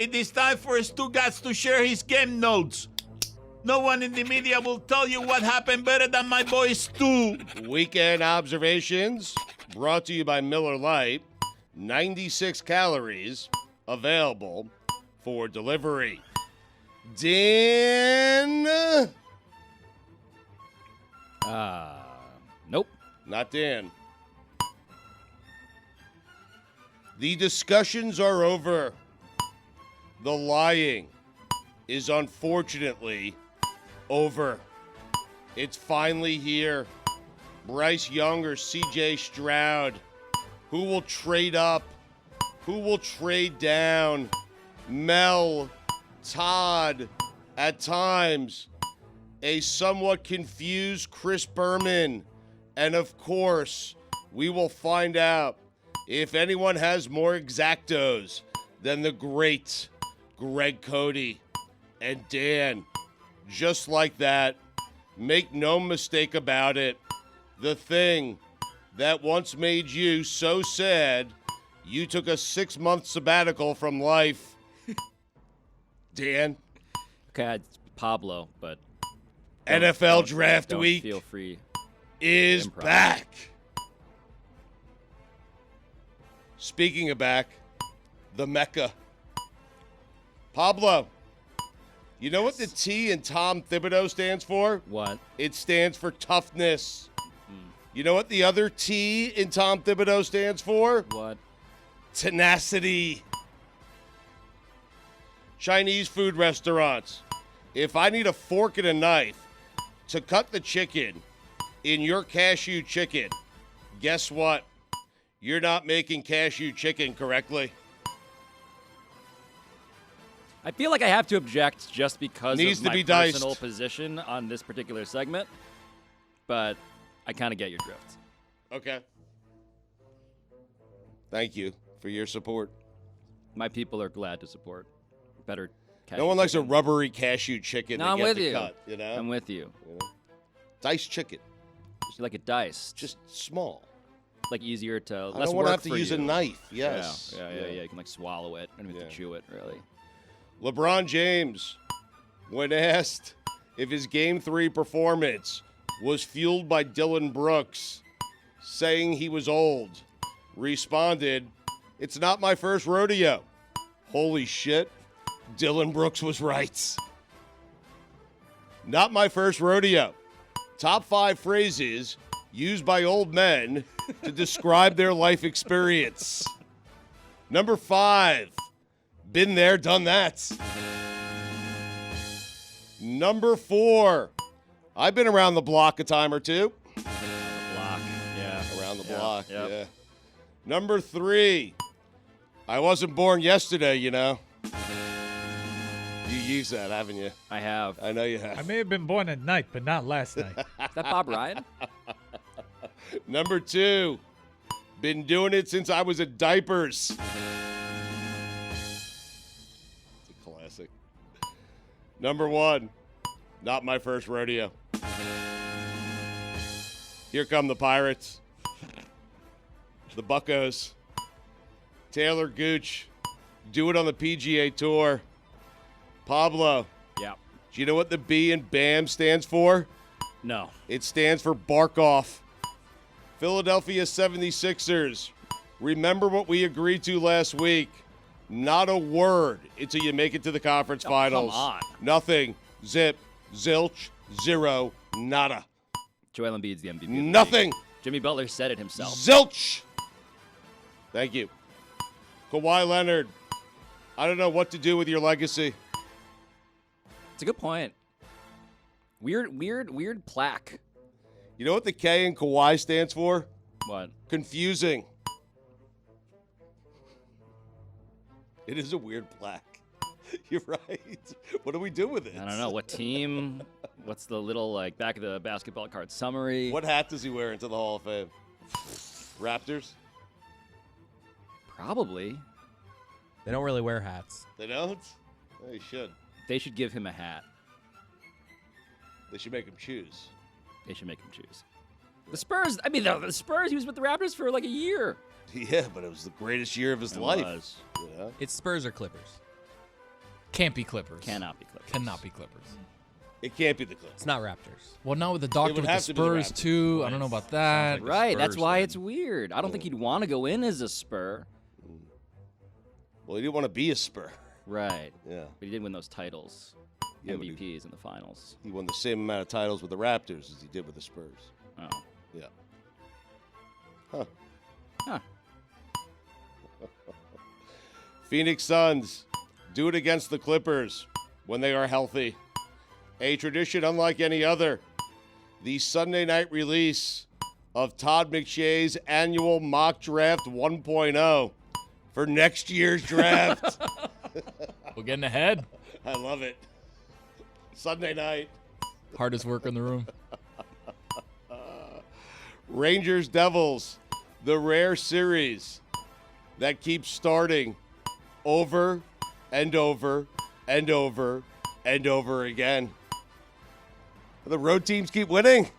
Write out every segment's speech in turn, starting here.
It is time for Stugotz to share his game notes. No one in the media will tell you what happened better than my boy Stu. Weekend observations brought to you by Miller Lite. 96 calories available for delivery. Dan? Nope. Not Dan. The discussions are over. The lying is unfortunately over. It's finally here. Bryce Young or CJ Stroud? Who will trade up? Who will trade down? Mel, Todd, at times, a somewhat confused Chris Berman. And of course, we will find out if anyone has more exactos than the great Greg Cody. And Dan, just like that, make no mistake about it, the thing that once made you so sad, you took a 6-month sabbatical from life. Dan? Okay, it's Pablo, but NFL Draft Week feel free is improv. back. Speaking of back, the Mecca. Pablo, you know what the T in Tom Thibodeau stands for? What? It stands for toughness. You know what the other T in Tom Thibodeau stands for? What? Tenacity. Chinese food restaurants. If I need a fork and a knife to cut the chicken in your cashew chicken, guess what? You're not making cashew chicken correctly. I feel like I have to object just because Needs of to my be diced. personal position on this particular segment, but I kind of get your drift. Okay. Thank you for your support. My people are glad to support better cashew No one likes a chicken. rubbery cashew chicken No, that I'm gets with to you. cut, you know? I'm with you. Diced chicken. Just like a dice. Just small. like easier to. I less don't want to have to use a knife. Yes. Yeah. You can like swallow it and have to chew it really. LeBron James, when asked if his Game 3 performance was fueled by Dylan Brooks saying he was old, responded, "It's not my first rodeo." Holy shit, Dylan Brooks was right. Not my first rodeo. Top 5 phrases used by old men to describe their life experience. Number 5, been there, done that. Number 4, I've been around the block a time or two. Block, yeah. Around the block, yep. yeah. Number 3, I wasn't born yesterday, you know. You use that, haven't you? I have. I know you have. I may have been born at night, but not last night. Is that Bob Ryan? Number 2, been doing it since I was at diapers. It's a classic. Number 1, not my first rodeo. Here come the Pirates. The Buccos. Taylor Gooch. Do it on the PGA Tour. Pablo. Yeah. Do you know what the B in BAM stands for? No. It stands for bark off. Philadelphia 76ers. Remember what we agreed to last week. Not a word until you make it to the conference finals. Come on. Nothing. Zip. Zilch. Zero. Nada. Joel Embiid's the MVP. of the Nothing. league. Jimmy Butler said it himself. Zilch. Thank you. Kawhi Leonard. I don't know what to do with your legacy. It's a good point. Weird plaque. You know what the K in Kawhi stands for? What? Confusing. It is a weird plaque. You're right. What do we do with it? I don't know. What team? What's the little, like, back of the basketball card summary? What hat does he wear into the Hall of Fame? Raptors? Probably. They don't really wear hats. They don't? They should. They should give him a hat. They should make him choose. They should make him choose. The Spurs, I mean, the Spurs, he was with the Raptors for like a year. Yeah, but it was the greatest year of his It life. was. You know? It's Spurs or Clippers. Can't be Clippers. Cannot be Clippers. Cannot be Clippers. It can't be the Clippers. It's not Raptors. Well, now with the doctor would with the have to be the Spurs Raptors. too, I don't know about that. like Right, that's Spurs why then. it's weird. I don't think he'd want to go in as a Spur. Well, he didn't want to be a Spur. Right. Yeah. But he did win those titles. Yeah, but MVPs in the finals. He won the same amount of titles with the Raptors as he did with the Spurs. Oh. Yeah. Huh. Huh. Phoenix Suns do it against the Clippers when they are healthy. A tradition unlike any other. The Sunday night release of Todd McShay's annual mock draft 1.0 for next year's draft. We're getting ahead. I love it. Sunday night. Hardest work in the room. Rangers Devils, the rare series that keeps starting over and over and over and over again. The road teams keep winning.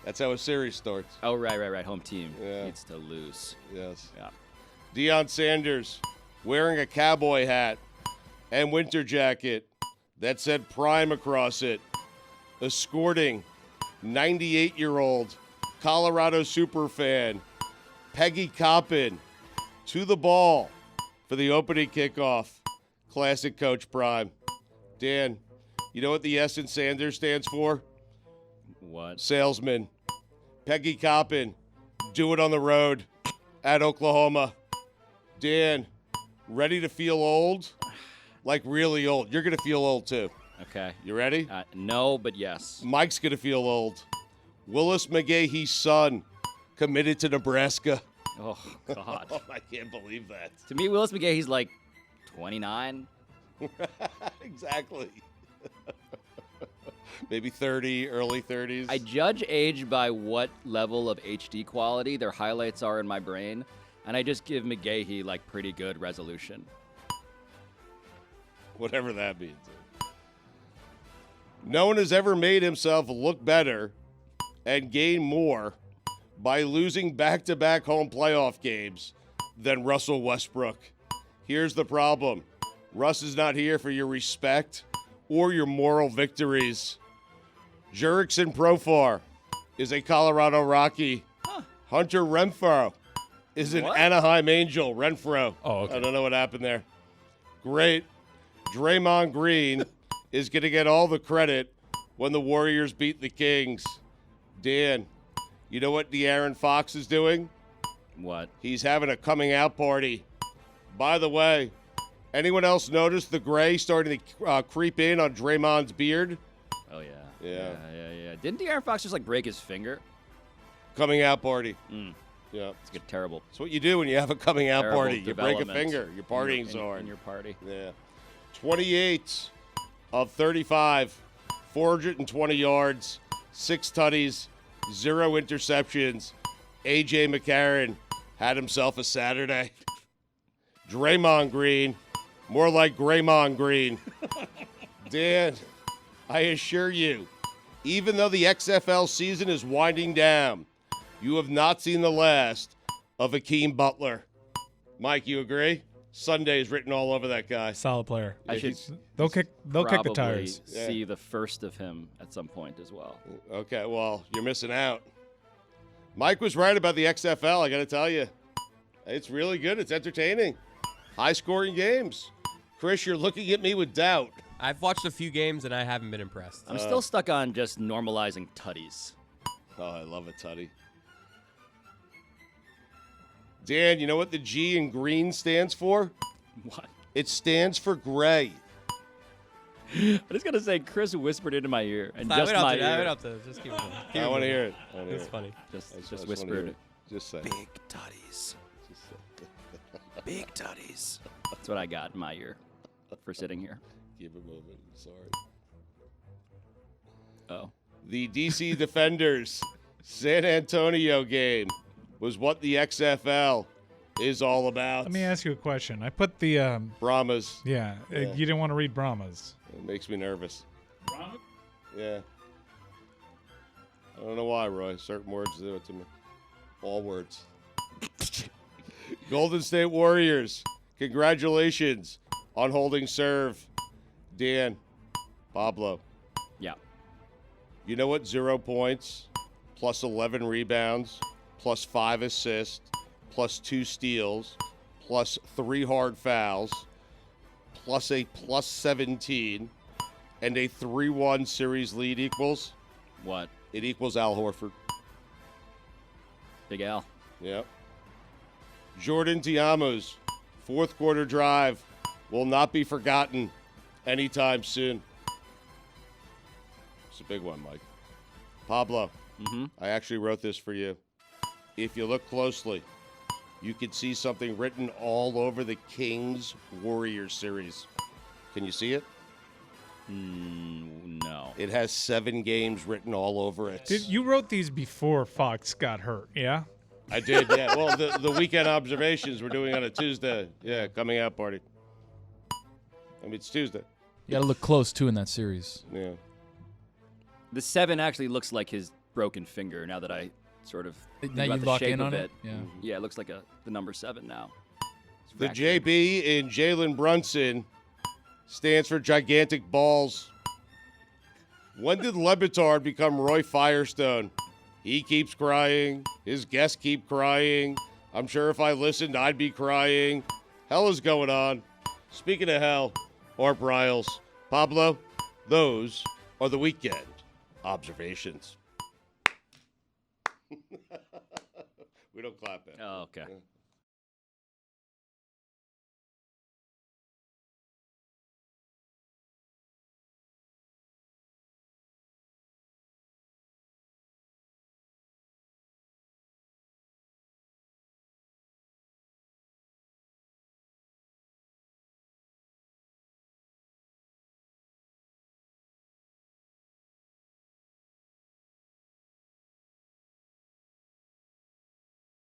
That's how a series starts. Oh, right. Home team Yeah. needs to lose. Yes. Yeah. Deion Sanders wearing a cowboy hat and winter jacket that said Prime across it, escorting 98-year-old Colorado superfan Peggy Coppin to the ball for the opening kickoff. Classic Coach Prime. Dan, you know what the S in Sanders stands for? What? Salesman. Peggy Coppin, do it on the road at Oklahoma. Dan, ready to feel old? Like really old. You're going to feel old too. Okay. You ready? No, but yes. Mike's going to feel old. Willis McGahee's son committed to Nebraska. Oh, God. Oh, I can't believe that. To me, Willis McGahee's like 29. Exactly. Maybe 30, early 30s. I judge age by what level of HD quality their highlights are in my brain, and I just give McGahee like pretty good resolution. Whatever that means. No one has ever made himself look better and gain more by losing back-to-back home playoff games than Russell Westbrook. Here's the problem. Russ is not here for your respect or your moral victories. Jurickson Profar is a Colorado Rocky. Hunter Renfroe is an What? Anaheim Angel. Renfroe. Oh, okay. I don't know what happened there. Great. Draymond Green is going to get all the credit when the Warriors beat the Kings. Dan, you know what De'Aaron Fox is doing? What? He's having a coming out party. By the way, anyone else notice the gray starting to creep in on Draymond's beard? Oh, yeah. Yeah. Yeah. Didn't De'Aaron Fox just like break his finger? Coming out party. Mm. Yeah. It's good, terrible. That's what you do when you have a coming out Terrible party. You break a development finger. You're partying so in hard. your party. Yeah. 28 of 35, 420 yards, 6 tutties, 0 interceptions. A.J. McCarron had himself a Saturday. Draymond Green, more like Graymond Green. Dan, I assure you, even though the XFL season is winding down, you have not seen the last of Akeem Butler. Mike, you agree? Sunday is written all over that guy. Solid player. I should They'll kick the probably tires. see the first of him at some point as well. Okay, well, you're missing out. Mike was right about the XFL, I got to tell you. It's really good. It's entertaining. High-scoring games. Chris, you're looking at me with doubt. I've watched a few games and I haven't been impressed. I'm still stuck on just normalizing tutties. Oh, I love it, Tutty. Dan, you know what the G in green stands for? What? It stands for gray. I was gonna say Chris whispered into my ear, and I just went my up to, I ear. went up to just keep it going. I want to hear it. It's funny. Just just wanna whispered. hear it. Just say it. Big tutties. Big tutties. That's what I got in my ear for sitting here. Keep it moving. Sorry. Oh. The DC Defenders San Antonio game was what the XFL is all about. Let me ask you a question. I put the Brahmas. you didn't want to read Brahmas. It makes me nervous. Yeah. I don't know why, Roy. Certain words do it to me. All words. Golden State Warriors, congratulations On holding serve, Dan, Pablo. Yeah. You know what 0 points, plus 11 rebounds, plus 5 assists, plus 2 steals, plus 3 hard fouls, plus a plus 17, and a 3-1 series lead equals? What? It equals Al Horford. Big Al. Yep. Jordan Tiamo's fourth quarter drive will not be forgotten anytime soon. It's a big one, Mike. Pablo, I actually wrote this for you. If you look closely, you can see something written all over the Kings Warriors series. Can you see it? No. It has 7 games written all over it. You wrote these before Fox got hurt, yeah? I did, yeah. Well, the weekend observations we're doing on a Tuesday. Yeah, coming out party. I mean, it's Tuesday. You got to look close, too, in that series. Yeah. The 7 actually looks like his broken finger now that I sort of think Now about you the lock shape in of on it. it? Yeah. Yeah, it looks like the number 7 now. It's The fractured. JB in Jalen Brunson stands for gigantic balls. When did LeBatard become Roy Firestone? He keeps crying. His guests keep crying. I'm sure if I listened, I'd be crying. Hell is going on. Speaking of hell, Art Briles. Pablo, those are the weekend observations. We don't clap that. Oh, okay.